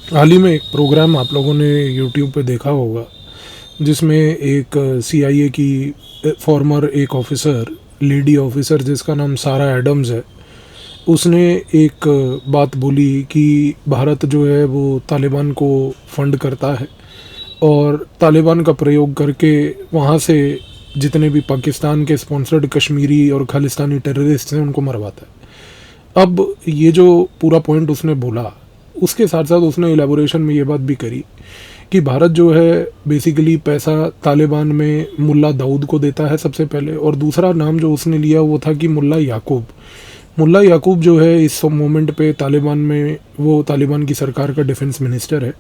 हाल ही में एक प्रोग्राम आप लोगों ने यूट्यूब पे देखा होगा जिसमें एक सीआईए की फॉर्मर एक ऑफिसर, लेडी ऑफिसर जिसका नाम सारा एडम्स है, उसने एक बात बोली कि भारत जो है वो तालिबान को फंड करता है और तालिबान का प्रयोग करके वहाँ से जितने भी पाकिस्तान के स्पॉन्सर्ड कश्मीरी और खालिस्तानी टेररिस्ट हैं उनको मरवाता है। अब ये जो पूरा पॉइंट उसने बोला, उसके साथ साथ उसने एलेबोरेशन में ये बात भी करी कि भारत जो है बेसिकली पैसा तालिबान में मुल्ला दाऊद को देता है सबसे पहले, और दूसरा नाम जो उसने लिया वो था कि मुल्ला याकूब। मुल्ला याकूब जो है इस मोमेंट पे तालिबान में वो तालिबान की सरकार का डिफेंस मिनिस्टर है।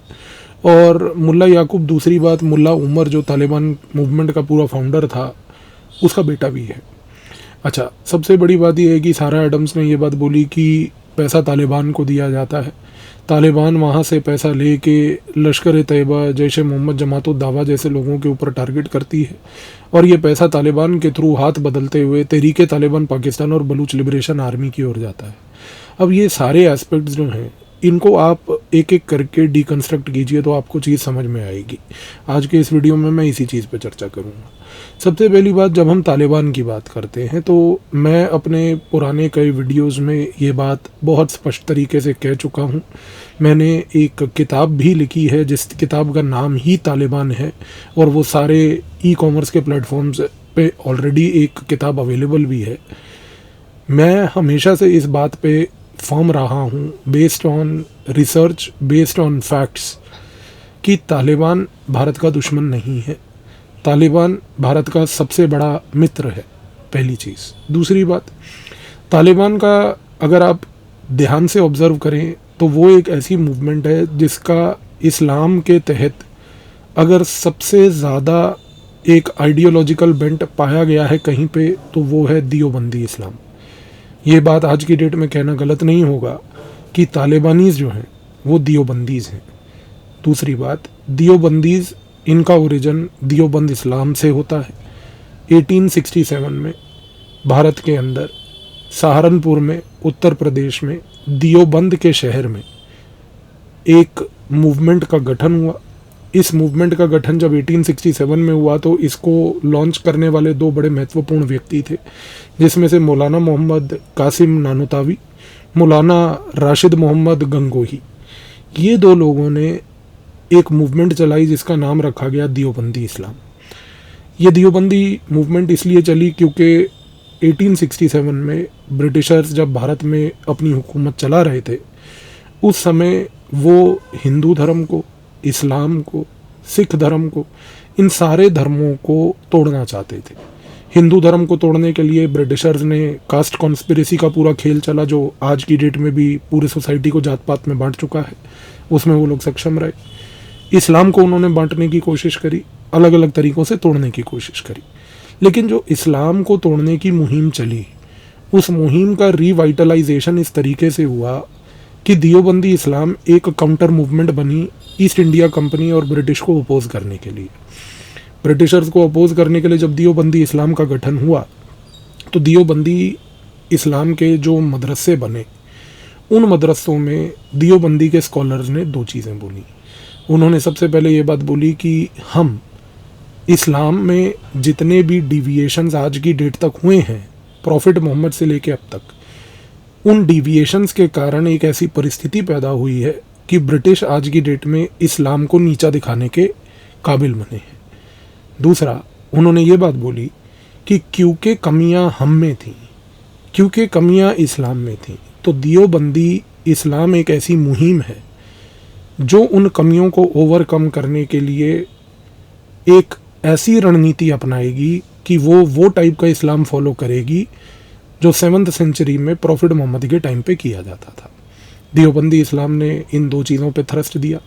और मुल्ला याकूब, दूसरी बात, मुल्ला उमर जो तालिबान मूवमेंट का पूरा फाउंडर था, उसका बेटा भी है। अच्छा, सबसे बड़ी बात यह है कि सारा एडम्स ने ये बात बोली कि पैसा तालिबान को दिया जाता है, तालिबान वहाँ से पैसा लेके लश्कर तैयबा, जैश ए मोहम्मद, जमात उद दावा जैसे लोगों के ऊपर टारगेट करती है और ये पैसा तालिबान के थ्रू हाथ बदलते हुए तहरीके तालिबान पाकिस्तान और बलूच लिबरेशन आर्मी की ओर जाता है। अब ये सारे एस्पेक्ट्स जो हैं इनको आप एक एक करके डिकन्स्ट्रक्ट कीजिए तो आपको चीज़ समझ में आएगी। आज के इस वीडियो में मैं इसी चीज़ पर चर्चा करूँगा। सबसे पहली बात, जब हम तालिबान की बात करते हैं तो मैं अपने पुराने कई वीडियोस में ये बात बहुत स्पष्ट तरीके से कह चुका हूँ। मैंने एक किताब भी लिखी है जिस किताब का नाम ही तालिबान है और वो सारे ई-कॉमर्स के प्लेटफॉर्म्स पे ऑलरेडी एक किताब अवेलेबल भी है। मैं हमेशा से इस बात पे फर्म रहा हूँ, based on research, based on facts, कि तालिबान भारत का दुश्मन नहीं है। तालिबान भारत का सबसे बड़ा मित्र है, पहली चीज़। दूसरी बात, तालिबान का अगर आप ध्यान से ऑब्ज़र्व करें तो वो एक ऐसी मूवमेंट है जिसका इस्लाम के तहत अगर सबसे ज़्यादा एक आइडियोलॉजिकल बेंट पाया गया है कहीं पे तो वो है दियोबंदी इस्लाम। ये बात आज की डेट में कहना गलत नहीं होगा कि तालिबानीज़ जो हैं वो दियोबंदीज़ हैं। दूसरी बात, दियोबंदीज़, इनका ओरिजिन दियोबंद इस्लाम से होता है। 1867 में भारत के अंदर सहारनपुर में, उत्तर प्रदेश में, दियोबंद के शहर में एक मूवमेंट का गठन हुआ। इस मूवमेंट का गठन जब 1867 में हुआ तो इसको लॉन्च करने वाले दो बड़े महत्वपूर्ण व्यक्ति थे, जिसमें से मौलाना मोहम्मद कासिम नानोतावी, मौलाना राशिद मोहम्मद गंगोही। ये दो लोगों ने एक मूवमेंट चलाई जिसका नाम रखा गया दियोबंदी इस्लाम। ये दियोबंदी मूवमेंट इसलिए चली क्योंकि 1867 में ब्रिटिशर्स जब भारत में अपनी हुकूमत चला रहे थे उस समय वो हिंदू धर्म को, इस्लाम को, सिख धर्म को, इन सारे धर्मों को तोड़ना चाहते थे। हिंदू धर्म को तोड़ने के लिए ब्रिटिशर्स ने कास्ट कॉन्स्पिरेसी का पूरा खेल चला जो आज की डेट में भी पूरी सोसाइटी को जात पात में बांट चुका है, उसमें वो लोग सक्षम रहे। इस्लाम को उन्होंने बांटने की कोशिश करी, अलग अलग तरीक़ों से तोड़ने की कोशिश करी, लेकिन जो इस्लाम को तोड़ने की मुहिम चली उस मुहिम का रिवाइटलाइजेशन इस तरीके से हुआ कि दियोबंदी इस्लाम एक काउंटर मूवमेंट बनी ईस्ट इंडिया कंपनी और ब्रिटिश को अपोज करने के लिए। ब्रिटिशर्स को अपोज करने के लिए जब दियोबंदी इस्लाम का गठन हुआ तो दियोबंदी इस्लाम के जो मदरसे बने उन मदरसों में दियोबंदी के स्कॉलर्स ने दो चीज़ें बोली। उन्होंने सबसे पहले ये बात बोली कि हम इस्लाम में जितने भी डिविएशंस आज की डेट तक हुए हैं प्रॉफिट मोहम्मद से लेके अब तक, उन डिविएशंस के कारण एक ऐसी परिस्थिति पैदा हुई है कि ब्रिटिश आज की डेट में इस्लाम को नीचा दिखाने के काबिल बने हैं। दूसरा, उन्होंने ये बात बोली कि क्योंकि कमियां हम में थीं, क्योंकि कमियां इस्लाम में थीं, तो दियोबंदी इस्लाम एक ऐसी मुहिम है जो उन कमियों को ओवरकम करने के लिए एक ऐसी रणनीति अपनाएगी कि वो टाइप का इस्लाम फॉलो करेगी जो 7th सेंचुरी में प्रॉफिट मोहम्मद के टाइम पे किया जाता था। दियोबंदी इस्लाम ने इन दो चीज़ों पे थ्रस्ट दिया।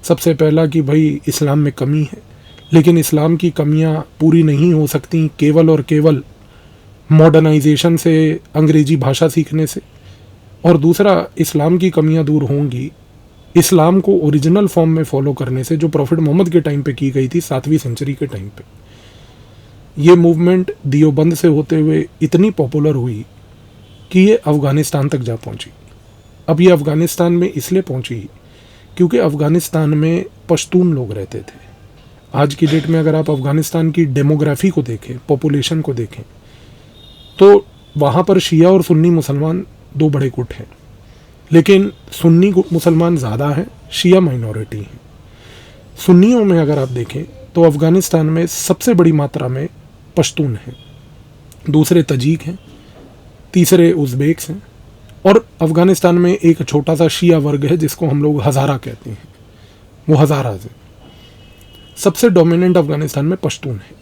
सबसे पहला कि भाई इस्लाम में कमी है, लेकिन इस्लाम की कमियां पूरी नहीं हो सकती केवल और केवल मॉडर्नाइजेशन से, अंग्रेजी भाषा सीखने से। और दूसरा, इस्लाम की कमियां दूर होंगी इस्लाम को ओरिजिनल फॉर्म में फॉलो करने से जो प्रॉफिट मोहम्मद के टाइम पे की गई थी 7वीं सेंचुरी के टाइम पे। ये मूवमेंट दियोबंद से होते हुए इतनी पॉपुलर हुई कि ये अफ़गानिस्तान तक जा पहुंची। अब ये अफ़गानिस्तान में इसलिए पहुंची क्योंकि अफ़गानिस्तान में पश्तून लोग रहते थे। आज की डेट में अगर आप अफ़गानिस्तान की डेमोग्राफी को देखें, पॉपुलेशन को देखें, तो वहाँ पर शिया और सुन्नी मुसलमान दो बड़े गुट हैं, लेकिन सुन्नी मुसलमान ज़्यादा हैं, शिया माइनॉरिटी हैं। सुन्नियों में अगर आप देखें तो अफ़गानिस्तान में सबसे बड़ी मात्रा में पश्तून हैं, दूसरे तजीक हैं, तीसरे उज़्बेक्स हैं, और अफ़गानिस्तान में एक छोटा सा शिया वर्ग है जिसको हम लोग हज़ारा कहते हैं, वो हज़ाराज़ है। सबसे डोमिनेंट अफ़गानिस्तान में पश्तून है।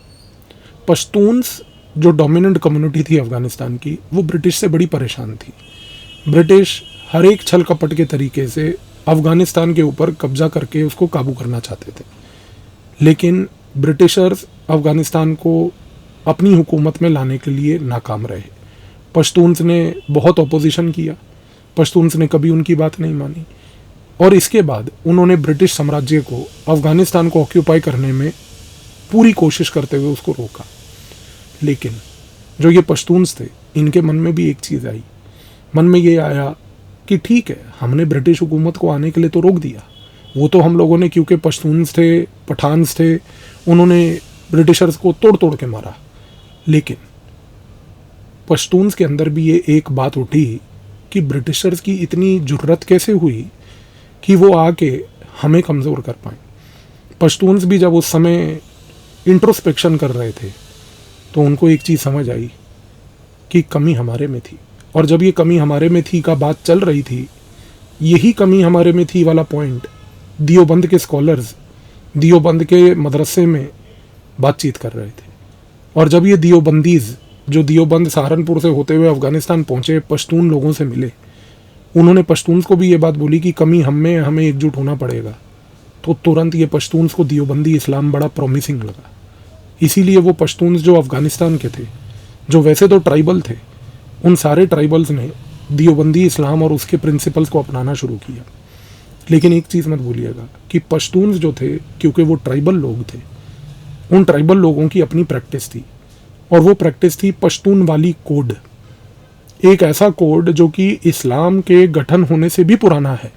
पश्तून्स जो डोमिनेंट कम्युनिटी थी अफ़गानिस्तान की, वो ब्रिटिश से बड़ी परेशान थी। ब्रिटिश हर एक छल कपट के तरीके से अफ़गानिस्तान के ऊपर कब्जा करके उसको काबू करना चाहते थे, लेकिन ब्रिटिशर्स अफ़गानिस्तान को अपनी हुकूमत में लाने के लिए नाकाम रहे। पश्तून्स ने बहुत अपोजिशन किया, पश्तून्स ने कभी उनकी बात नहीं मानी, और इसके बाद उन्होंने ब्रिटिश साम्राज्य को अफ़गानिस्तान को ऑक्यूपाई करने में पूरी कोशिश करते हुए उसको रोका। लेकिन जो ये पश्तून्स थे, इनके मन में भी एक चीज़ आई, मन में ये आया कि ठीक है, हमने ब्रिटिश हुकूमत को आने के लिए तो रोक दिया, वो तो हम लोगों ने, क्योंकि पश्तून्स थे, पठान्स थे, उन्होंने ब्रिटिशर्स को तोड़ तोड़ के मारा, लेकिन पश्तून्स के अंदर भी ये एक बात उठी कि ब्रिटिशर्स की इतनी जुर्रत कैसे हुई कि वो आके हमें कमज़ोर कर पाए। पश्तून्स भी जब उस समय इंट्रोस्पेक्शन कर रहे थे तो उनको एक चीज़ समझ आई कि कमी हमारे में थी, और जब ये कमी हमारे में थी का बात चल रही थी, यही कमी हमारे में थी वाला पॉइंट दियोबंद के स्कॉलर्स दियोबंद के मदरसे में बातचीत कर रहे थे। और जब ये दियोबंदीज़ जो दियोबंद सहारनपुर से होते हुए अफ़गानिस्तान पहुँचे, पश्तून लोगों से मिले, उन्होंने पश्तून्स को भी ये बात बोली कि कमी हमें एकजुट होना पड़ेगा। तो तुरंत ये पश्तून्स को दियोबंदी इस्लाम बड़ा प्रॉमिसिंग लगा। इसीलिए वो पश्तून्स जो अफ़गानिस्तान के थे, जो वैसे तो ट्राइबल थे, उन सारे ट्राइबल्स ने दियोबंदी इस्लाम और उसके प्रिंसिपल्स को अपनाना शुरू किया। लेकिन एक चीज़ मत भूलिएगा कि पश्तून्स जो थे, क्योंकि वो ट्राइबल लोग थे, उन ट्राइबल लोगों की अपनी प्रैक्टिस थी, और वो प्रैक्टिस थी पश्तून वाली कोड, एक ऐसा कोड जो कि इस्लाम के गठन होने से भी पुराना है।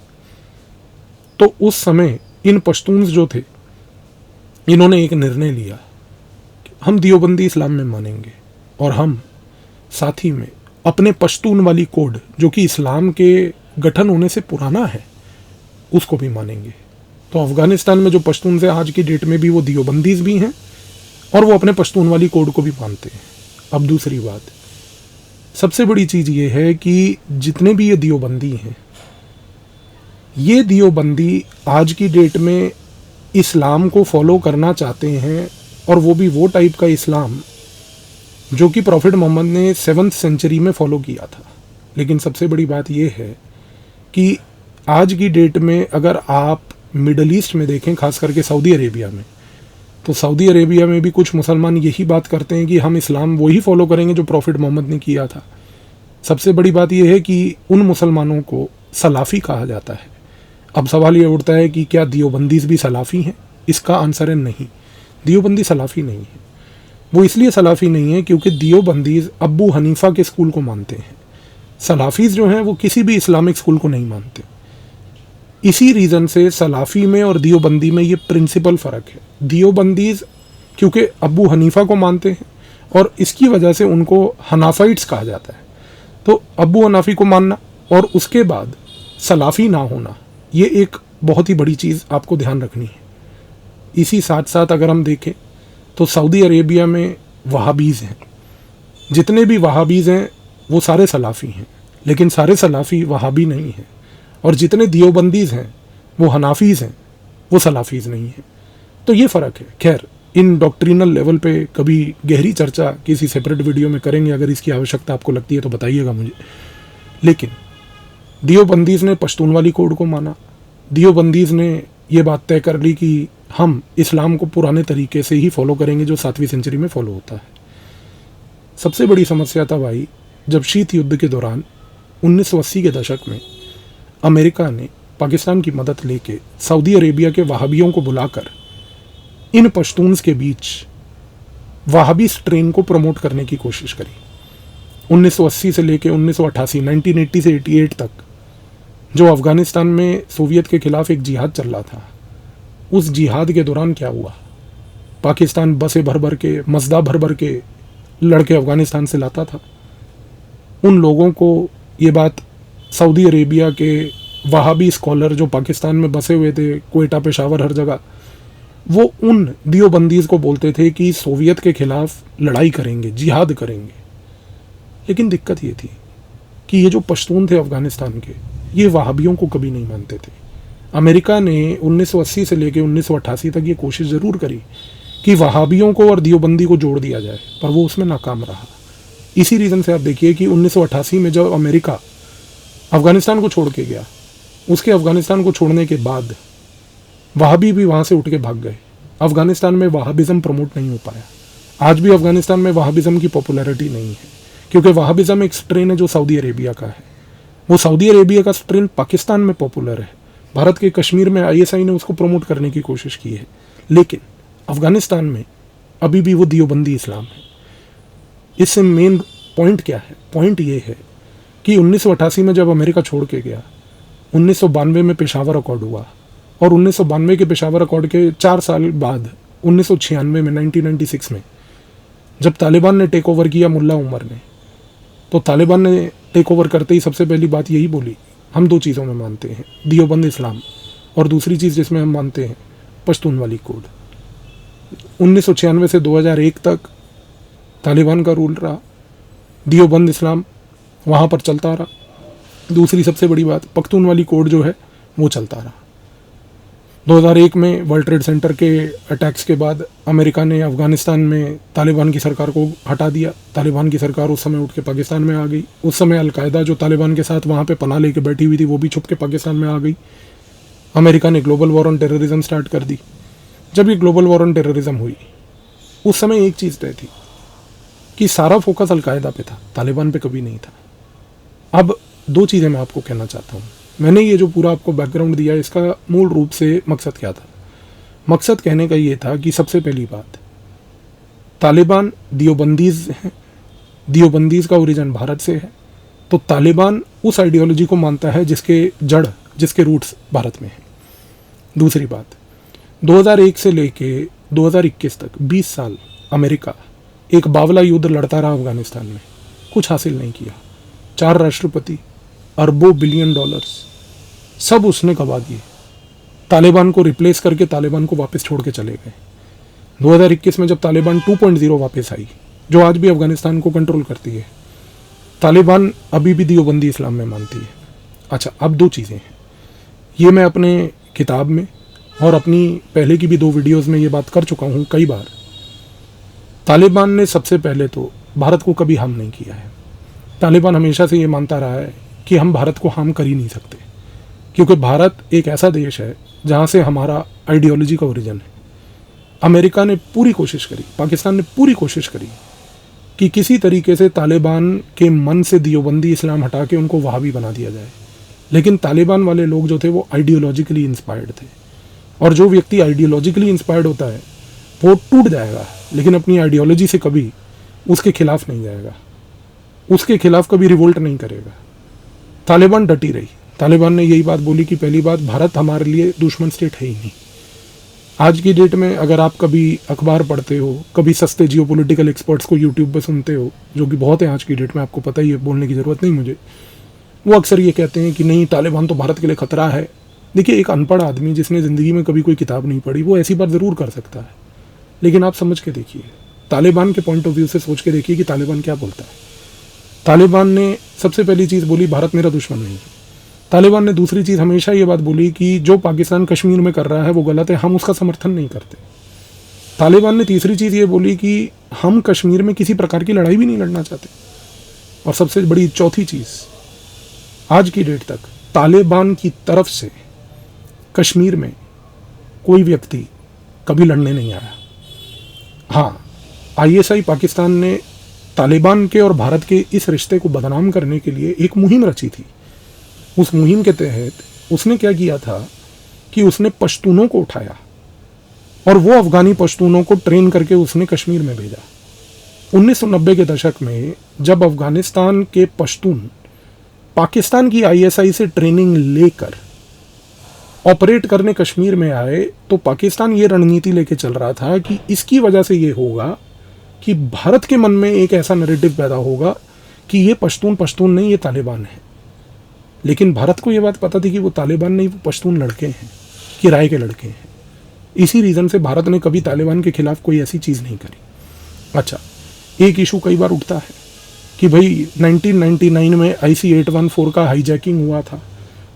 तो उस समय इन पश्तून्स जो थे, इन्होंने एक निर्णय लिया कि हम दियोबंदी इस्लाम में मानेंगे, और हम साथ ही में अपने पश्तून वाली कोड जो कि इस्लाम के गठन होने से पुराना है, उसको भी मानेंगे। तो अफ़गानिस्तान में जो पश्तून हैं आज की डेट में भी वो दियोबंदीज़ भी हैं, और वो अपने पश्तून वाली कोड को भी मानते हैं। अब दूसरी बात, सबसे बड़ी चीज़ ये है कि जितने भी ये दियोबंदी हैं, ये दियोबंदी आज की डेट में इस्लाम को फॉलो करना चाहते हैं, और वो भी वो टाइप का इस्लाम जो कि प्रॉफिट मोहम्मद ने 7th सेंचुरी में फॉलो किया था। लेकिन सबसे बड़ी बात ये है कि आज की डेट में अगर आप मिडल ईस्ट में देखें, खास करके सऊदी अरेबिया में, तो सऊदी अरेबिया में भी कुछ मुसलमान यही बात करते हैं कि हम इस्लाम वही फॉलो करेंगे जो प्रॉफिट मोहम्मद ने किया था। सबसे बड़ी बात यह है कि उन मुसलमानों को सलाफ़ी कहा जाता है। अब सवाल ये उठता है कि क्या दियोबंदीज़ भी सलाफ़ी हैं? इसका आंसर है नहीं, दियोबंदी सलाफ़ी नहीं है। वो इसलिए सलाफ़ी नहीं है क्योंकि दियोबंदीज़ अब्बू हनीफ़ा के स्कूल को मानते हैं। सलाफ़ीज़ जो हैं वो किसी भी इस्लामिक स्कूल को नहीं मानते। इसी रीज़न से सलाफ़ी में और दियोबंदी में ये प्रिंसिपल फ़र्क है। दियोबंदीज़ क्योंकि अब्बू हनीफ़ा को मानते हैं, और इसकी वजह से उनको हनाफाइट्स कहा जाता है। तो अब्बू हनाफी को मानना और उसके बाद सलाफ़ी ना होना, ये एक बहुत ही बड़ी चीज़ आपको ध्यान रखनी है। इसी साथ साथ अगर हम देखें तो सऊदी अरेबिया में वहाबीज़ हैं। जितने भी वहाबीज़ हैं वो सारे सलाफ़ी हैं, लेकिन सारे सलाफ़ी वहाबी नहीं हैं। और जितने दियोबंदीज़ हैं वो हनाफीज़ हैं, वो सलाफ़ीज़ नहीं हैं। तो ये फ़र्क है। खैर, इन डॉक्ट्रिनल लेवल पे कभी गहरी चर्चा किसी सेपरेट वीडियो में करेंगे, अगर इसकी आवश्यकता आपको लगती है तो बताइएगा मुझे। लेकिन दियोबंदीज़ ने पश्तून वाली कोड को माना। दियोबंदीज़ ने ये बात तय कर ली कि हम इस्लाम को पुराने तरीके से ही फॉलो करेंगे जो 7वीं सेंचुरी में फॉलो होता है। सबसे बड़ी समस्या तब आई जब शीत युद्ध के दौरान 1980 के दशक में अमेरिका ने पाकिस्तान की मदद लेके सऊदी अरेबिया के वहाबियों को बुलाकर इन पश्तून्स के बीच वहाबी स्ट्रेन को प्रमोट करने की कोशिश करी। 1980 से लेके 1988, 1980 से 88 तक जो अफ़गानिस्तान में सोवियत के ख़िलाफ़ एक जिहाद चल रहा था, उस जिहाद के दौरान क्या हुआ, पाकिस्तान बसें भर भर के, मसदा भर भर के लड़के अफ़गानिस्तान से लाता था। उन लोगों को ये बात सऊदी अरेबिया के वहाबी स्कॉलर जो पाकिस्तान में बसे हुए थे, क्वेटा, पेशावर, हर जगह, वो उन दियोबंदीज़ को बोलते थे कि सोवियत के ख़िलाफ़ लड़ाई करेंगे, जिहाद करेंगे। लेकिन दिक्कत ये थी कि ये जो पश्तून थे अफ़गानिस्तान के, ये वहाबियों को कभी नहीं मानते थे। अमेरिका ने 1980 से लेकर 1988 तक ये कोशिश ज़रूर करी कि वहाबियों को और दियोबंदी को जोड़ दिया जाए, पर वो उसमें नाकाम रहा। इसी रीज़न से आप देखिए कि 1988 में जब अमेरिका अफ़गानिस्तान को छोड़ के गया, उसके अफ़गानिस्तान को छोड़ने के बाद वहाबी भी वहाँ से उठ के भाग गए। अफ़गानिस्तान में वहाबिज़म प्रमोट नहीं हो पाया। आज भी अफ़गानिस्तान में वहाबिज़म की पॉपुलैरिटी नहीं है, क्योंकि वहाबिज़म एक स्ट्रेन है जो सऊदी अरेबिया का है। वो सऊदी अरेबिया का स्ट्रेन पाकिस्तान में पॉपुलर है। भारत के कश्मीर में ISI ने उसको प्रमोट करने की कोशिश की है, लेकिन अफ़गानिस्तान में अभी भी वो दियोबंदी इस्लाम है। इससे मेन पॉइंट क्या है? पॉइंट ये है कि 1988 में जब अमेरिका छोड़ के गया, 1992 में पेशावर अकॉर्ड हुआ, और 1992 के पेशावर अकॉर्ड के 4 साल बाद 1996 में, 1996 में जब तालिबान ने टेक ओवर किया मुल्ला उमर ने, तो तालिबान ने टेक ओवर करते ही सबसे पहली बात यही बोली, हम 2 चीज़ों में मानते हैं, दियोबंद इस्लाम, और दूसरी चीज़ जिसमें हम मानते हैं पश्तून वाली कोड। 1996 से 2001 तक तालिबान का रूल रहा, दियोबंद इस्लाम वहाँ पर चलता रहा। दूसरी सबसे बड़ी बात, पख्तून वाली कोड जो है वो चलता रहा। 2001 में वर्ल्ड ट्रेड सेंटर के अटैक्स के बाद अमेरिका ने अफ़गानिस्तान में तालिबान की सरकार को हटा दिया। तालिबान की सरकार उस समय उठ के पाकिस्तान में आ गई। उस समय अलकायदा जो तालिबान के साथ वहाँ पे पनाह लेके बैठी हुई थी, वो भी छुप के पाकिस्तान में आ गई। अमेरिका ने global war on terrorism start कर दी। जब ये ग्लोबल वॉर ऑन टेररिज्म हुई, उस समय एक चीज़ तय थी कि सारा फोकस अलकायदा पे था, तालिबान पे कभी नहीं था। अब 2 चीज़ें मैं आपको कहना चाहता हूँ। मैंने ये जो पूरा आपको बैकग्राउंड दिया, इसका मूल रूप से मकसद क्या था? मकसद कहने का ये था कि सबसे पहली बात, तालिबान दियोबंदीज़ हैं, दियोबंदीज़ का ओरिजिन भारत से है, तो तालिबान उस आइडियोलॉजी को मानता है जिसके जड़, जिसके रूट्स भारत में हैं। दूसरी बात, 2001 से लेके 2021 तक 20 साल अमेरिका एक बावला युद्ध लड़ता रहा अफ़गानिस्तान में, कुछ हासिल नहीं किया। 4 राष्ट्रपति, अरबों बिलियन डॉलर्स सब उसने गवा दिए। तालिबान को रिप्लेस करके तालिबान को वापस छोड़ के चले गए। 2021 में जब तालिबान 2.0 वापस आई, जो आज भी अफ़गानिस्तान को कंट्रोल करती है, तालिबान अभी भी दियोबंदी इस्लाम में मानती है। अच्छा, अब 2 चीज़ें हैं, ये मैं अपने किताब में और अपनी पहले की भी 2 वीडियोज़ में ये बात कर चुका हूँ कई बार। तालिबान ने सबसे पहले तो भारत को कभी हार्म नहीं किया है। तालिबान हमेशा से ये मानता रहा है कि हम भारत को हार्म कर ही नहीं सकते, क्योंकि भारत एक ऐसा देश है जहाँ से हमारा आइडियोलॉजी का ओरिजिन है। अमेरिका ने पूरी कोशिश करी, पाकिस्तान ने पूरी कोशिश करी कि किसी तरीके से तालिबान के मन से दियोबंदी इस्लाम हटा के उनको वहाबी बना दिया जाए, लेकिन तालिबान वाले लोग जो थे वो आइडियोलॉजिकली इंस्पायर्ड थे, और जो व्यक्ति आइडियोलॉजिकली इंस्पायर्ड होता है वो टूट जाएगा, लेकिन अपनी आइडियोलॉजी से कभी उसके खिलाफ नहीं जाएगा, उसके खिलाफ कभी रिवोल्ट नहीं करेगा। तालिबान डटी रही। तालिबान ने यही बात बोली कि पहली बात, भारत हमारे लिए दुश्मन स्टेट है ही नहीं। आज की डेट में अगर आप कभी अखबार पढ़ते हो, कभी सस्ते जियोपॉलिटिकल एक्सपर्ट्स को यूट्यूब पे सुनते हो, जो कि बहुत है आज की डेट में, आपको पता ही है, बोलने की ज़रूरत नहीं मुझे, वो अक्सर ये कहते हैं कि नहीं, तालिबान तो भारत के लिए ख़तरा है। देखिए, एक अनपढ़ आदमी जिसने ज़िंदगी में कभी कोई किताब नहीं पढ़ी, वो ऐसी बात ज़रूर कर सकता है, लेकिन आप समझ के देखिए, तालिबान के पॉइंट ऑफ व्यू से सोच के देखिए कि तालिबान क्या बोलता है। तालिबान ने सबसे पहली चीज़ बोली, भारत मेरा दुश्मन नहीं है। तालिबान ने दूसरी चीज़ हमेशा ये बात बोली कि जो पाकिस्तान कश्मीर में कर रहा है वो गलत है, हम उसका समर्थन नहीं करते। तालिबान ने तीसरी चीज़ ये बोली कि हम कश्मीर में किसी प्रकार की लड़ाई भी नहीं लड़ना चाहते। और सबसे बड़ी चौथी चीज़, आज की डेट तक तालिबान की तरफ से कश्मीर में कोई व्यक्ति कभी लड़ने नहीं आया। हाँ, ISI पाकिस्तान ने तालिबान के और भारत के इस रिश्ते को बदनाम करने के लिए एक मुहिम रची थी। उस मुहिम के तहत उसने क्या किया था कि उसने पश्तूनों को उठाया और वो अफ़गानी पश्तूनों को ट्रेन करके उसने कश्मीर में भेजा। 1990 के दशक में जब अफ़गानिस्तान के पश्तून पाकिस्तान की आईएसआई से ट्रेनिंग लेकर ऑपरेट करने कश्मीर में आए तो पाकिस्तान ये रणनीति लेके चल रहा था कि इसकी वजह से ये होगा कि भारत के मन में एक ऐसा नैरेटिव पैदा होगा कि ये पश्तून नहीं, ये तालिबान है। लेकिन भारत को ये बात पता थी कि वो तालिबान नहीं, वो पश्तून लड़के हैं, किराए के लड़के हैं। इसी रीज़न से भारत ने कभी तालिबान के खिलाफ कोई ऐसी चीज़ नहीं करी। अच्छा, एक इशू कई बार उठता है कि भाई 1999 में IC-814 का हाईजैकिंग हुआ था,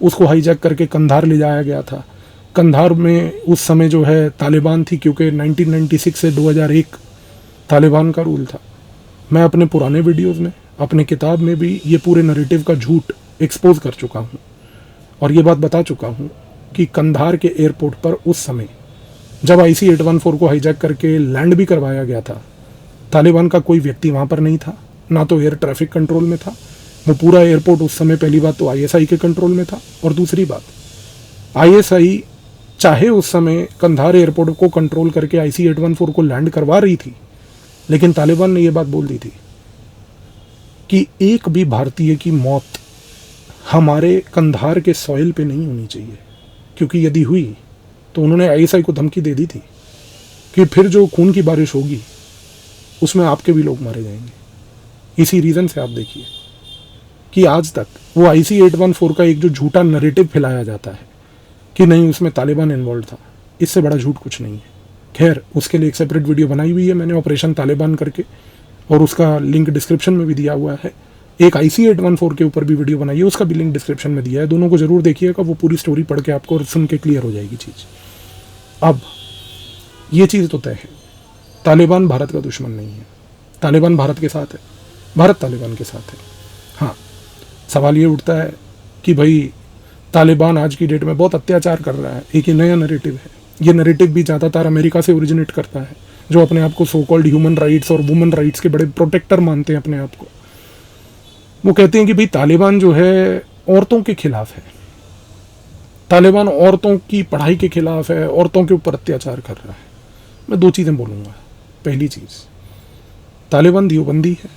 उसको हाईजैक करके कंधार ले जाया गया था। कंधार में उस समय जो है तालिबान थी, क्योंकि 1996 से 2001 तालिबान का रूल था। मैं अपने पुराने वीडियोस में, अपने किताब में भी ये पूरे नैरेटिव का झूठ एक्सपोज कर चुका हूँ और ये बात बता चुका हूँ कि कंधार के एयरपोर्ट पर उस समय जब IC-814 को हाईजैक करके लैंड भी करवाया गया था, तालिबान का कोई व्यक्ति वहाँ पर नहीं था, ना तो एयर ट्रैफिक कंट्रोल में था। वो पूरा एयरपोर्ट उस समय पहली बात तो ISI के कंट्रोल में था, और दूसरी बात ISI चाहे उस समय कंधार एयरपोर्ट को कंट्रोल करके IC-814 को लैंड करवा रही थी, लेकिन तालिबान ने ये बात बोल दी थी कि एक भी भारतीय की मौत हमारे कंधार के सॉइल पे नहीं होनी चाहिए, क्योंकि यदि हुई तो उन्होंने ISI को धमकी दे दी थी कि फिर जो खून की बारिश होगी उसमें आपके भी लोग मारे जाएंगे। इसी रीज़न से आप देखिए कि आज तक वो IC-814 का एक जो झूठा नैरेटिव फैलाया जाता है कि नहीं उसमें तालिबान इन्वॉल्व था, इससे बड़ा झूठ कुछ नहीं है। खैर, उसके लिए एक सेपरेट वीडियो बनाई हुई है मैंने, ऑपरेशन तालिबान करके, और उसका लिंक डिस्क्रिप्शन में भी दिया हुआ है। एक IC-814 के ऊपर भी वीडियो बनाई है, उसका भी लिंक डिस्क्रिप्शन में दिया है। दोनों को जरूर देखिएगा, वो पूरी स्टोरी पढ़ के आपको सुन के क्लियर हो जाएगी चीज़। अब ये चीज़ तो तय है, तालिबान भारत का दुश्मन नहीं है, तालिबान भारत के साथ है, भारत तालिबान के साथ है। हाँ, सवाल ये उठता है कि भाई तालिबान आज की डेट में बहुत अत्याचार कर रहा है। एक ये नया नैरेटिव है, ये नैरेटिव भी ज़्यादातर अमेरिका से ओरिजिनेट करता है, जो अपने आप को सो कॉल्ड ह्यूमन राइट्स और वुमेन राइट्स के बड़े प्रोटेक्टर मानते हैं अपने आप को। वो कहते हैं कि भाई तालिबान जो है औरतों के खिलाफ है, तालिबान औरतों की पढ़ाई के खिलाफ है, औरतों के ऊपर अत्याचार कर रहा है। मैं दो चीज़ें बोलूँगा। पहली चीज़, तालिबान देवबंदी है,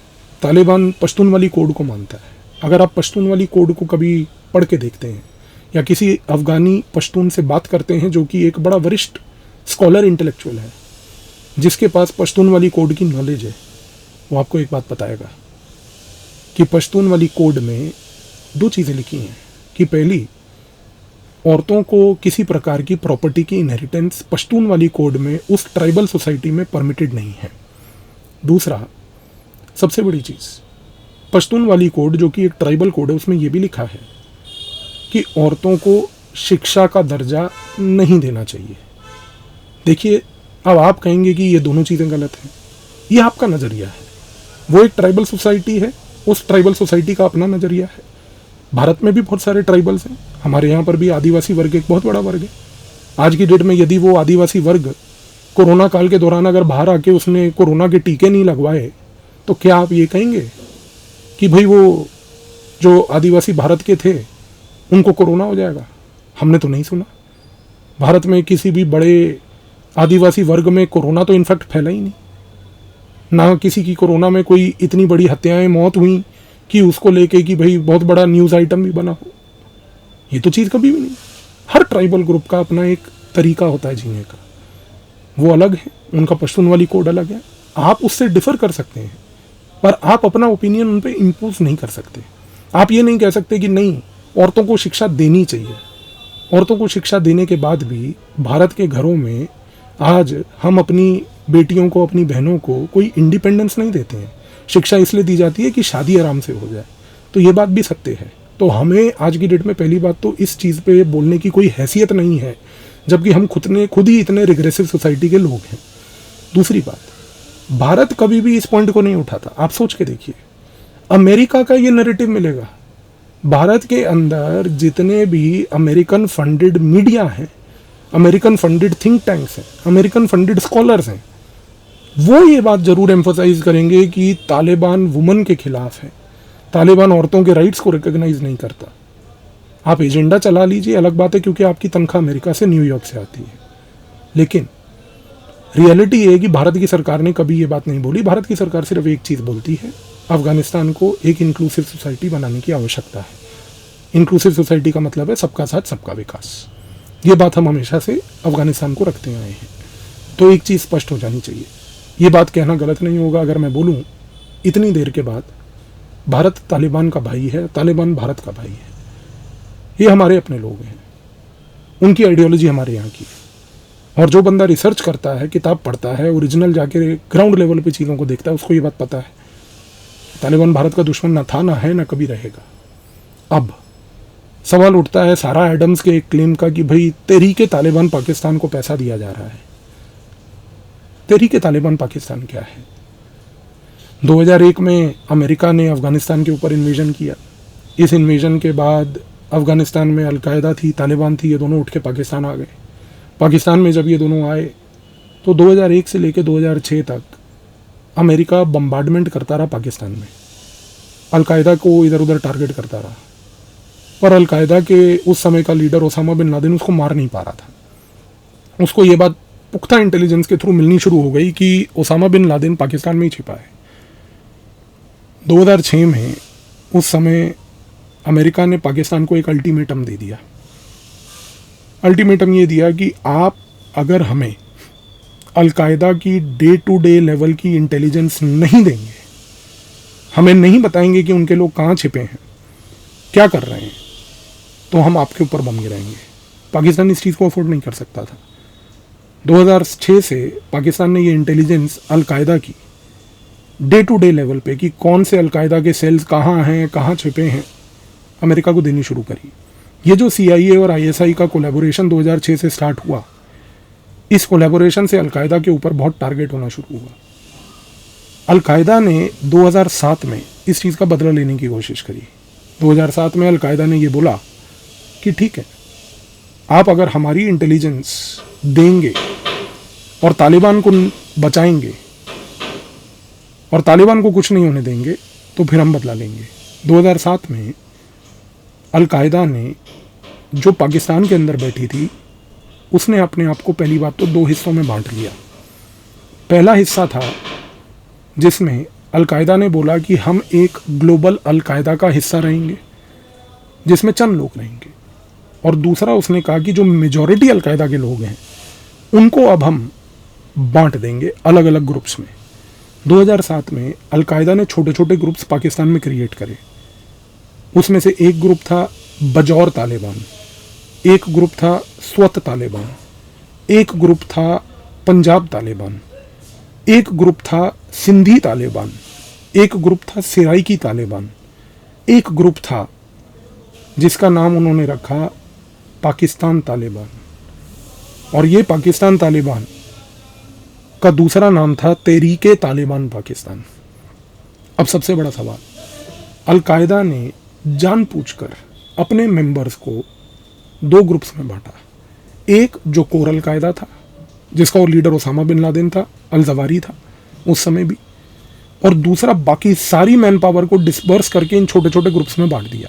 तालिबान पश्तूनवाली कोड को मानता है। अगर आप पश्तूनवाली कोड को कभी पढ़ के देखते हैं या किसी अफगानी पश्तून से बात करते हैं जो कि एक बड़ा वरिष्ठ स्कॉलर इंटेलेक्चुअल है, जिसके पास पश्तूनवाली कोड की नॉलेज है, वो आपको एक बात बताएगा कि पश्तूनवाली कोड में दो चीज़ें लिखी हैं कि पहली, औरतों को किसी प्रकार की प्रॉपर्टी की इनहेरिटेंस पश्तूनवाली कोड में उस ट्राइबल सोसाइटी में परमिटेड नहीं है। दूसरा, सबसे बड़ी चीज़, पश्तूनवाली कोड जो कि एक ट्राइबल कोड है, उसमें यह भी लिखा है कि औरतों को शिक्षा का दर्जा नहीं देना चाहिए। देखिए, अब आप कहेंगे कि ये दोनों चीज़ें गलत हैं, ये आपका नज़रिया है। वो एक ट्राइबल सोसाइटी है, उस ट्राइबल सोसाइटी का अपना नज़रिया है। भारत में भी बहुत सारे ट्राइबल्स हैं, हमारे यहाँ पर भी आदिवासी वर्ग एक बहुत बड़ा वर्ग है। आज की डेट में यदि वो आदिवासी वर्ग कोरोना काल के दौरान अगर बाहर आके उसने कोरोना के टीके नहीं लगवाए, तो क्या आप ये कहेंगे कि भाई वो जो आदिवासी भारत के थे उनको कोरोना हो जाएगा? हमने तो नहीं सुना भारत में किसी भी बड़े आदिवासी वर्ग में कोरोना तो इनफैक्ट फैला ही नहीं, ना किसी की कोरोना में कोई इतनी बड़ी हत्याएं, मौत हुई कि उसको लेके कि भाई बहुत बड़ा न्यूज़ आइटम भी बना हो। ये तो चीज़ कभी भी नहीं। हर ट्राइबल ग्रुप का अपना एक तरीका होता है जीने का, वो अलग है, उनका पश्तूनवाली कोड अलग है। आप उससे डिफर कर सकते हैं, पर आप अपना ओपिनियन उन पर इम्पोज नहीं कर सकते। आप ये नहीं कह सकते कि नहीं, औरतों को शिक्षा देनी चाहिए। औरतों को शिक्षा देने के बाद भी भारत के घरों में आज हम अपनी बेटियों को, अपनी बहनों को कोई इंडिपेंडेंस नहीं देते हैं। शिक्षा इसलिए दी जाती है कि शादी आराम से हो जाए। तो ये बात भी सत्य है। तो हमें आज की डेट में पहली बात तो इस चीज़ पे बोलने की कोई हैसियत नहीं है, जबकि हम खुद ही इतने रिग्रेसिव सोसाइटी के लोग हैं। दूसरी बात, भारत कभी भी इस पॉइंट को नहीं उठाता। आप सोच के देखिए, अमेरिका का ये नैरेटिव मिलेगा। भारत के अंदर जितने भी अमेरिकन फंडेड मीडिया हैं, अमेरिकन फंडेड थिंक टैंक्स हैं, अमेरिकन फंडेड स्कॉलर्स हैं, वो ये बात जरूर एम्फोसाइज करेंगे कि तालिबान वुमन के खिलाफ है, तालिबान औरतों के राइट्स को रिकॉग्नाइज नहीं करता। आप एजेंडा चला लीजिए, अलग बात है, क्योंकि आपकी तनख्वाह अमेरिका से, न्यूयॉर्क से आती है। लेकिन रियलिटी ये है कि भारत की सरकार ने कभी ये बात नहीं बोली। भारत की सरकार सिर्फ एक चीज़ बोलती है, अफगानिस्तान को एक इंक्लूसिव सोसाइटी बनाने की आवश्यकता है। इंक्लूसिव सोसाइटी का मतलब है सबका साथ सबका विकास। ये बात हम हमेशा से अफगानिस्तान को रखते आए हैं। तो एक चीज़ स्पष्ट हो जानी चाहिए, ये बात कहना गलत नहीं होगा अगर मैं बोलूँ इतनी देर के बाद भारत तालिबान का भाई है, तालिबान भारत का भाई है। ये हमारे अपने लोग हैं, उनकी आइडियोलॉजी हमारे यहाँ की है। और जो बंदा रिसर्च करता है, किताब पढ़ता है, ओरिजिनल जाके ग्राउंड लेवल पे चीज़ों को देखता है, उसको ये बात पता है तालिबान भारत का दुश्मन ना था, ना है, ना कभी रहेगा। अब सवाल उठता है सारा एडम्स के एक क्लेम का कि भाई तहरीक तालिबान पाकिस्तान को पैसा दिया जा रहा है। तहरीक तालिबान पाकिस्तान क्या है? 2001 में अमेरिका ने अफगानिस्तान के ऊपर इन्वेजन किया। इस इन्वेजन के बाद अफगानिस्तान में अलकायदा थी, तालिबान थी, ये दोनों उठ के पाकिस्तान आ गए। पाकिस्तान में जब ये दोनों आए तो 2001 से लेकर 2006 तक अमेरिका बम्बार्डमेंट करता रहा पाकिस्तान में, अलकायदा को इधर उधर टारगेट करता रहा। पर अलकायदा के उस समय का लीडर ओसामा बिन लादेन उसको मार नहीं पा रहा था। उसको ये बात पुख्ता इंटेलिजेंस के थ्रू मिलनी शुरू हो गई कि ओसामा बिन लादेन पाकिस्तान में ही छिपा है। 2006 में उस समय अमेरिका ने पाकिस्तान को एक अल्टीमेटम दे दिया। अल्टीमेटम ये दिया कि आप अगर हमें अलकायदा की डे टू डे लेवल की इंटेलिजेंस नहीं देंगे, हमें नहीं बताएंगे कि उनके लोग कहाँ छिपे हैं, क्या कर रहे हैं, तो हम आपके ऊपर बम गिराएंगे। पाकिस्तान इस चीज़ को अफोर्ड नहीं कर सकता था। 2006 से पाकिस्तान ने ये इंटेलिजेंस अलकायदा की डे टू डे लेवल पे कि कौन से अलकायदा के सेल्स कहाँ हैं, कहाँ छिपे हैं, अमेरिका को देनी शुरू करी। ये जो CIA और ISI का कोलैबोरेशन 2006 से स्टार्ट हुआ, इस कोलैबोरेशन से अलकायदा के ऊपर बहुत टारगेट होना शुरू हुआ। अलकायदा ने 2007 में इस चीज़ का बदला लेने की कोशिश करी। 2007 में अलकायदा ने ये बोला कि ठीक है, आप अगर हमारी इंटेलिजेंस देंगे और तालिबान को बचाएंगे और तालिबान को कुछ नहीं होने देंगे तो फिर हम बदला लेंगे। 2007 में अलकायदा ने जो पाकिस्तान के अंदर बैठी थी, उसने अपने आप को पहली बात तो 2 हिस्सों में बांट लिया। पहला हिस्सा था जिसमें अलकायदा ने बोला कि हम एक ग्लोबल अलकायदा का हिस्सा रहेंगे जिसमें चंद लोग रहेंगे, और दूसरा उसने कहा कि जो मेजॉरिटी अलकायदा के लोग हैं उनको अब हम बांट देंगे अलग अलग ग्रुप्स में। 2007 में अलकायदा ने छोटे छोटे ग्रुप्स पाकिस्तान में क्रिएट करे। उसमें से एक ग्रुप था बजौर तालिबान, एक ग्रुप था स्वत तालिबान, एक ग्रुप था पंजाब तालिबान, एक ग्रुप था सिंधी तालिबान, एक ग्रुप था सिराइकी तालिबान, एक ग्रुप था जिसका नाम उन्होंने रखा पाकिस्तान तालिबान, और ये पाकिस्तान तालिबान का दूसरा नाम था तहरीके तालिबान पाकिस्तान। अब सबसे बड़ा सवाल, अलकायदा ने जानबूझकर अपने मेंबर्स को 2 ग्रुप्स में बांटा। एक जो कोर अलकायदा था जिसका वो लीडर ओसामा बिन लादेन था, अल जवारी था उस समय भी, और दूसरा बाकी सारी मैन पावर को डिस्पर्स करके इन छोटे छोटे ग्रुप्स में बांट दिया।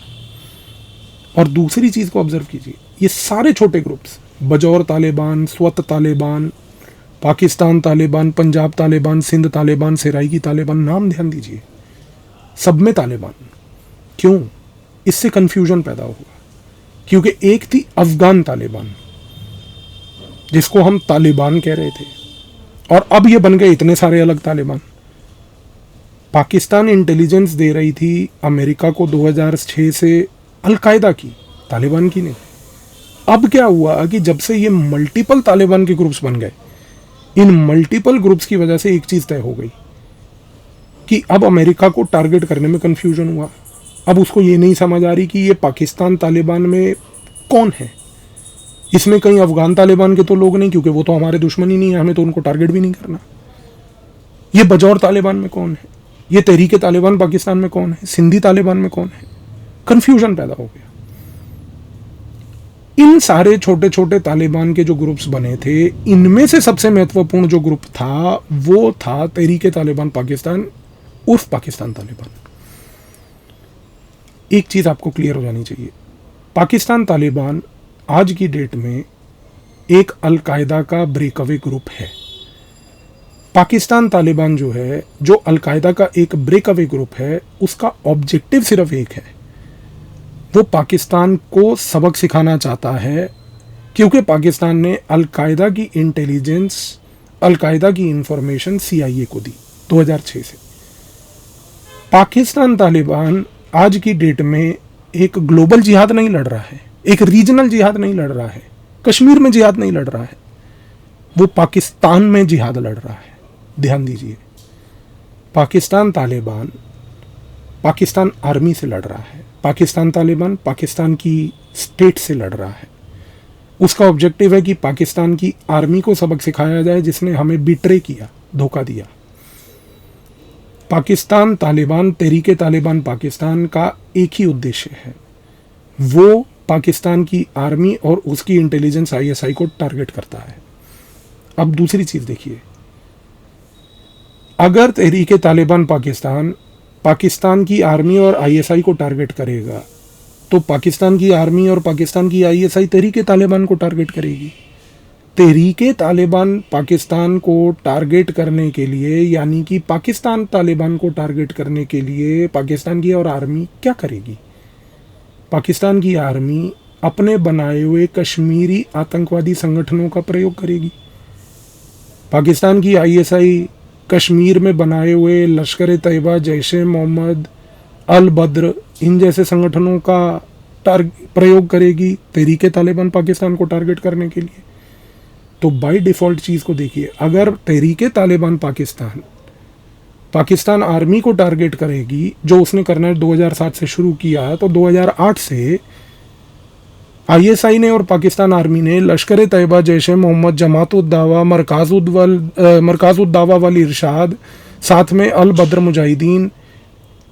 और दूसरी चीज़ को ऑब्जर्व कीजिए, ये सारे छोटे ग्रुप्स बजौर तालिबान, स्वत तालिबान, पाकिस्तान तालिबान, पंजाब तालिबान, सिंध तालिबान, सिराइकी तालिबान, नाम ध्यान दीजिए, सब में तालिबान। क्यों? इससे कंफ्यूजन पैदा होगा, क्योंकि एक थी अफगान तालिबान जिसको हम तालिबान कह रहे थे, और अब ये बन गए इतने सारे अलग तालिबान। पाकिस्तान इंटेलिजेंस दे रही थी अमेरिका को 2006 से अलकायदा की, तालिबान की नहीं। अब क्या हुआ कि जब से ये मल्टीपल तालिबान के ग्रुप्स बन गए, इन मल्टीपल ग्रुप्स की वजह से एक चीज़ तय हो गई कि अब अमेरिका को टारगेट करने में कंफ्यूजन हुआ। अब उसको ये नहीं समझ आ रही कि ये पाकिस्तान तालिबान में कौन है। इसमें कहीं अफगान तालिबान के तो लोग नहीं, क्योंकि वो तो हमारे दुश्मन ही नहीं है, हमें तो उनको टारगेट भी नहीं करना। ये बजौर तालिबान में कौन है, ये तहरीके तालिबान पाकिस्तान में कौन है, सिंधी तालिबान में कौन है, कंफ्यूजन पैदा हो गया। इन सारे छोटे छोटे तालिबान के जो ग्रुप्स बने थे, इनमें से सबसे महत्वपूर्ण जो ग्रुप था वो था तहरीके तालिबान पाकिस्तान उर्फ पाकिस्तान तालिबान। एक चीज़ आपको क्लियर हो जानी चाहिए, पाकिस्तान तालिबान आज की डेट में एक अलकायदा का ब्रेकअवे ग्रुप है। पाकिस्तान तालिबान जो है, जो अलकायदा का एक ब्रेकअवे ग्रुप है, उसका ऑब्जेक्टिव सिर्फ एक है, वो पाकिस्तान को सबक सिखाना चाहता है, क्योंकि पाकिस्तान ने अलकायदा की इंटेलिजेंस, अलकायदा की इंफॉर्मेशन CIA को दी 2006 से। पाकिस्तान तालिबान आज की डेट में एक ग्लोबल जिहाद नहीं लड़ रहा है, एक रीजनल जिहाद नहीं लड़ रहा है, कश्मीर में जिहाद नहीं लड़ रहा है, वो पाकिस्तान में जिहाद लड़ रहा है। ध्यान दीजिए, पाकिस्तान तालिबान पाकिस्तान आर्मी से लड़ रहा है, पाकिस्तान तालिबान पाकिस्तान की स्टेट से लड़ रहा है। उसका ऑब्जेक्टिव है कि पाकिस्तान की आर्मी को सबक सिखाया जाए जिसने हमें बिट्रे किया, धोखा दिया। पाकिस्तान तालिबान, तहरीके तालिबान पाकिस्तान का एक ही उद्देश्य है, वो पाकिस्तान की आर्मी और उसकी इंटेलिजेंस ISI को टारगेट करता है। अब दूसरी चीज देखिए, अगर तहरीके तालिबान पाकिस्तान पाकिस्तान की आर्मी और ISI को टारगेट करेगा, तो पाकिस्तान की आर्मी और पाकिस्तान की ISI तहरीके तालिबान को टारगेट करेगी। तहरीके तालिबान पाकिस्तान को टारगेट करने के लिए, यानी कि पाकिस्तान तालिबान को टारगेट करने के लिए पाकिस्तान की और आर्मी क्या करेगी? पाकिस्तान की आर्मी अपने बनाए हुए कश्मीरी आतंकवादी संगठनों का प्रयोग करेगी। पाकिस्तान की ISI कश्मीर में बनाए हुए लश्कर तैयबा, जैश ए मोहम्मद, अल बद्र, इन जैसे संगठनों का प्रयोग करेगी तहरीके तालिबान पाकिस्तान को टारगेट करने के लिए। तो बाय डिफ़ॉल्ट चीज़ को देखिए, अगर तहरीके तालिबान पाकिस्तान आर्मी को टारगेट करेगी, जो उसने करना है 2007 से शुरू किया, तो 2008 से ISI ने और पाकिस्तान आर्मी ने लश्कर तैयबा, जैश ए मोहम्मद, जमात-उद-दावा, मरकाज़-उद-दावा वल इरशाद, साथ में अल बद्र मुजाहिदीन,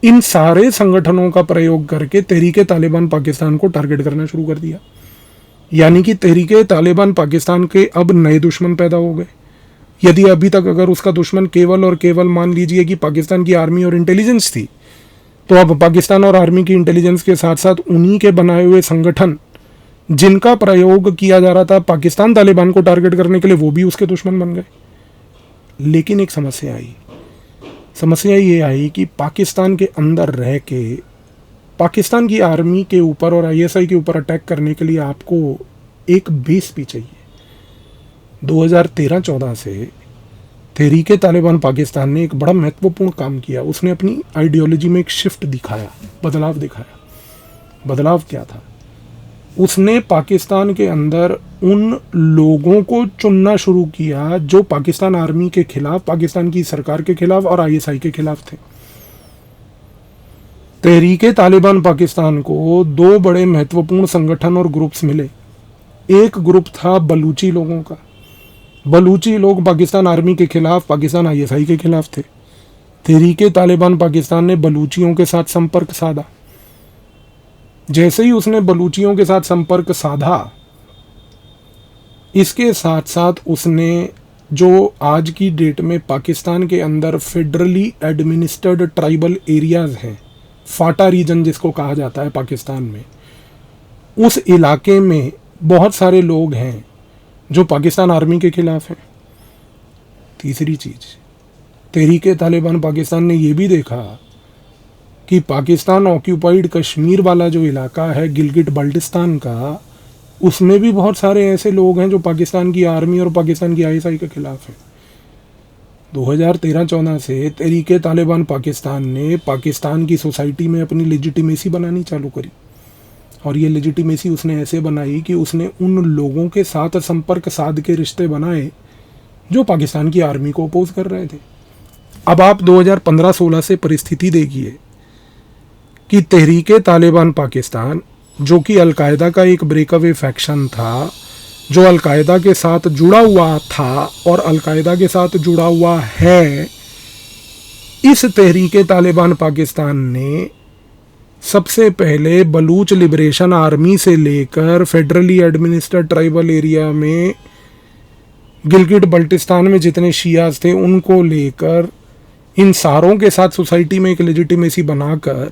इन सारे संगठनों का प्रयोग करके तहरीके तालिबान पाकिस्तान को टारगेट करना शुरू कर दिया। यानी कि तहरीके तालिबान पाकिस्तान के अब नए दुश्मन पैदा हो गए। यदि अभी तक अगर उसका दुश्मन केवल और केवल मान लीजिए कि पाकिस्तान की आर्मी और इंटेलिजेंस थी, तो अब पाकिस्तान और आर्मी की इंटेलिजेंस के साथ साथ उन्हीं के बनाए हुए संगठन जिनका प्रयोग किया जा रहा था पाकिस्तान तालिबान को टारगेट करने के लिए, वो भी उसके दुश्मन बन गए। लेकिन एक समस्या ये आई कि पाकिस्तान के अंदर रह के पाकिस्तान की आर्मी के ऊपर और ISI के ऊपर अटैक करने के लिए आपको एक बेस भी चाहिए। 2013-14 से तहरीके तालिबान पाकिस्तान ने एक बड़ा महत्वपूर्ण काम किया। उसने अपनी आइडियोलॉजी में एक शिफ्ट दिखाया, बदलाव दिखाया। बदलाव क्या था? उसने पाकिस्तान के अंदर उन लोगों को चुनना शुरू किया जो पाकिस्तान आर्मी के खिलाफ, पाकिस्तान की सरकार के खिलाफ और ISI के खिलाफ थे। तहरीके तालिबान पाकिस्तान को दो बड़े महत्वपूर्ण संगठन और ग्रुप्स मिले। एक ग्रुप था बलूची लोगों का। बलूची लोग पाकिस्तान आर्मी के खिलाफ, पाकिस्तान ISI के खिलाफ थे। तहरीके तालिबान पाकिस्तान ने बलूचियों के साथ संपर्क साधा। जैसे ही उसने बलूचियों के साथ संपर्क साधा, इसके साथ साथ उसने जो आज की डेट में पाकिस्तान के अंदर फेडरली एडमिनिस्टर्ड ट्राइबल एरियाज हैं, फाटा रीजन जिसको कहा जाता है पाकिस्तान में, उस इलाके में बहुत सारे लोग हैं जो पाकिस्तान आर्मी के खिलाफ हैं। तीसरी चीज़, तहरीके तालिबान पाकिस्तान ने ये भी देखा कि पाकिस्तान ऑक्यूपाइड कश्मीर वाला जो इलाका है गिलगिट बाल्टिस्तान का, उसमें भी बहुत सारे ऐसे लोग हैं जो पाकिस्तान की आर्मी और पाकिस्तान की ISI के खिलाफ हैं। 2013-14 से तहरीके तालिबान पाकिस्तान ने पाकिस्तान की सोसाइटी में अपनी लेजिटिमेसी बनानी चालू करी। और ये लेजिटिमेसी उसने ऐसे बनाई कि उसने उन लोगों के साथ संपर्क साध के रिश्ते बनाए जो पाकिस्तान की आर्मी को अपोज कर रहे थे। अब आप 2015-16 से परिस्थिति देखिए कि तहरीके तालिबान पाकिस्तान, जो कि अलकायदा का एक ब्रेकअवे फैक्शन था, जो अलकायदा के साथ जुड़ा हुआ था और अलकायदा के साथ जुड़ा हुआ है, इस तहरीके तालिबान पाकिस्तान ने सबसे पहले बलूच लिबरेशन आर्मी से लेकर फेडरली एडमिनिस्टर्ड ट्राइबल एरिया में गिलगिट बल्टिस्तान में जितने शियाज थे उनको लेकर इन सारों के साथ सोसाइटी में एक लेजिटिमेसी बनाकर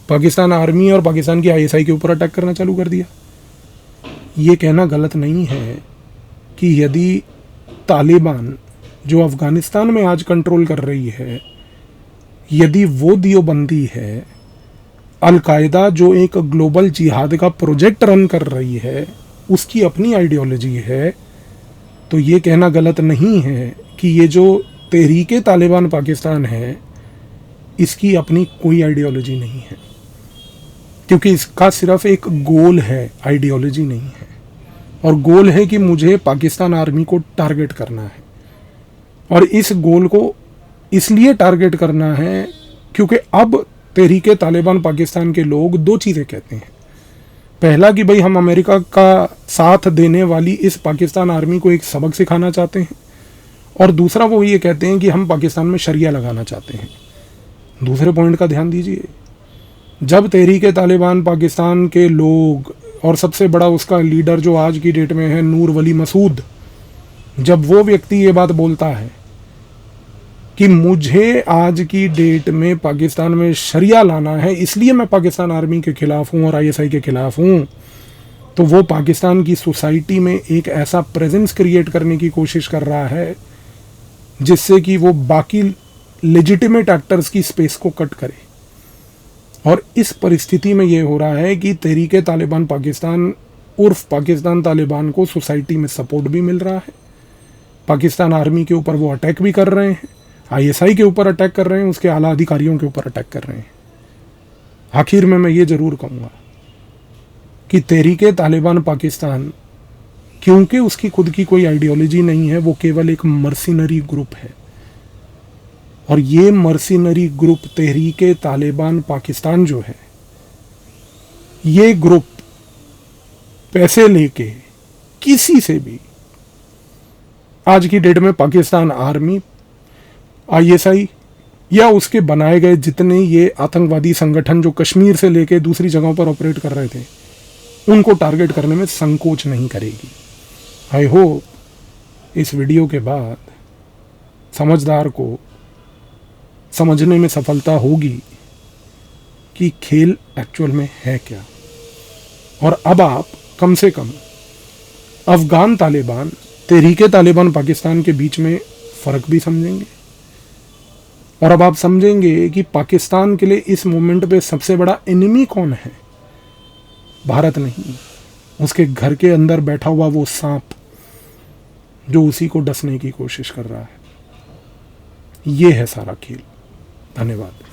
पाकिस्तान आर्मी और पाकिस्तान की ISI के ऊपर अटैक करना चालू कर दिया। ये कहना गलत नहीं है कि यदि तालिबान, जो अफ़गानिस्तान में आज कंट्रोल कर रही है, यदि वो दियोबंदी है अलकायदा जो एक ग्लोबल जिहाद का प्रोजेक्ट रन कर रही है, उसकी अपनी आइडियोलॉजी है, तो ये कहना गलत नहीं है कि ये जो तहरीके तालिबान पाकिस्तान है, इसकी अपनी कोई आइडियोलॉजी नहीं है, क्योंकि इसका सिर्फ एक गोल है, आइडियोलॉजी नहीं है। और गोल है कि मुझे पाकिस्तान आर्मी को टारगेट करना है, और इस गोल को इसलिए टारगेट करना है क्योंकि अब तहरीके तालिबान पाकिस्तान के लोग दो चीज़ें कहते हैं। पहला कि भाई हम अमेरिका का साथ देने वाली इस पाकिस्तान आर्मी को एक सबक सिखाना चाहते हैं, और दूसरा वो ये कहते हैं कि हम पाकिस्तान में शरिया लगाना चाहते हैं। दूसरे पॉइंट का ध्यान दीजिए, जब तहरीके तालिबान पाकिस्तान के लोग और सबसे बड़ा उसका लीडर जो आज की डेट में है नूर वली मसूद, जब वो व्यक्ति ये बात बोलता है कि मुझे आज की डेट में पाकिस्तान में शरिया लाना है, इसलिए मैं पाकिस्तान आर्मी के खिलाफ हूँ और आईएसआई के खिलाफ हूँ, तो वो पाकिस्तान की सोसाइटी में एक ऐसा प्रेजेंस क्रिएट करने की कोशिश कर रहा है जिससे कि वो बाकी लेजिटिमेट एक्टर्स की स्पेस को कट करे। और इस परिस्थिति में ये हो रहा है कि तहरीके तालिबान पाकिस्तान उर्फ पाकिस्तान तालिबान को सोसाइटी में सपोर्ट भी मिल रहा है, पाकिस्तान आर्मी के ऊपर वो अटैक भी कर रहे हैं, आईएसआई के ऊपर अटैक कर रहे हैं, उसके आला अधिकारियों के ऊपर अटैक कर रहे हैं। आखिर में मैं ये ज़रूर कहूँगा कि तहरीके तालिबान पाकिस्तान, क्योंकि उसकी खुद की कोई आइडियोलॉजी नहीं है, वो केवल एक मर्सिनरी ग्रुप है, और ये मर्सिनरी ग्रुप तहरीके तालिबान पाकिस्तान जो है, ये ग्रुप पैसे लेके किसी से भी आज की डेट में पाकिस्तान आर्मी, आईएसआई या उसके बनाए गए जितने ये आतंकवादी संगठन जो कश्मीर से लेके दूसरी जगहों पर ऑपरेट कर रहे थे, उनको टारगेट करने में संकोच नहीं करेगी। आई होप इस वीडियो के बाद समझदार को समझने में सफलता होगी कि खेल एक्चुअल में है क्या, और अब आप कम से कम अफगान तालिबान, तहरीके तालिबान पाकिस्तान के बीच में फ़र्क भी समझेंगे, और अब आप समझेंगे कि पाकिस्तान के लिए इस मोमेंट पे सबसे बड़ा एनिमी कौन है। भारत नहीं, उसके घर के अंदर बैठा हुआ वो सांप जो उसी को डसने की कोशिश कर रहा है। ये है सारा खेल। धन्यवाद।